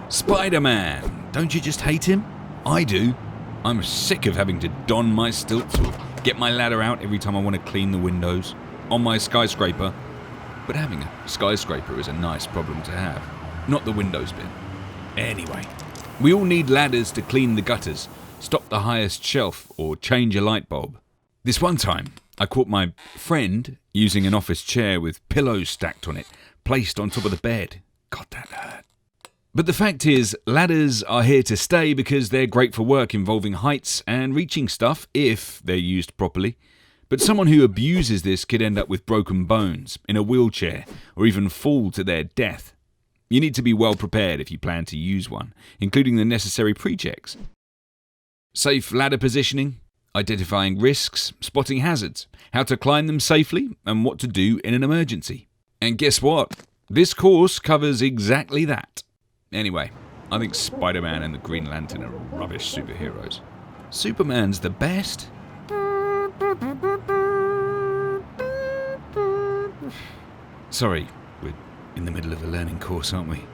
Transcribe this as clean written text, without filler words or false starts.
Spider-Man! Don't you just hate him? I do. I'm sick of having to don my stilts or get my ladder out every time I want to clean the windows on my skyscraper. But having a skyscraper is a nice problem to have, not the windows bit. Anyway, we all need ladders to clean the gutters, stop the highest shelf, or change a light bulb. This one time, I caught my friend using an office chair with pillows stacked on it, placed on top of the bed. God, that hurt. But the fact is, ladders are here to stay because they're great for work involving heights and reaching stuff if they're used properly. But someone who abuses this could end up with broken bones, in a wheelchair, or even fall to their death. You need to be well prepared if you plan to use one, including the necessary pre-checks. Safe ladder positioning, identifying risks, spotting hazards, how to climb them safely, and what to do in an emergency. And guess what? This course covers exactly that. Anyway, I think Spider-Man and the Green Lantern are rubbish superheroes. Superman's the best. Sorry, we're in the middle of a learning course, aren't we?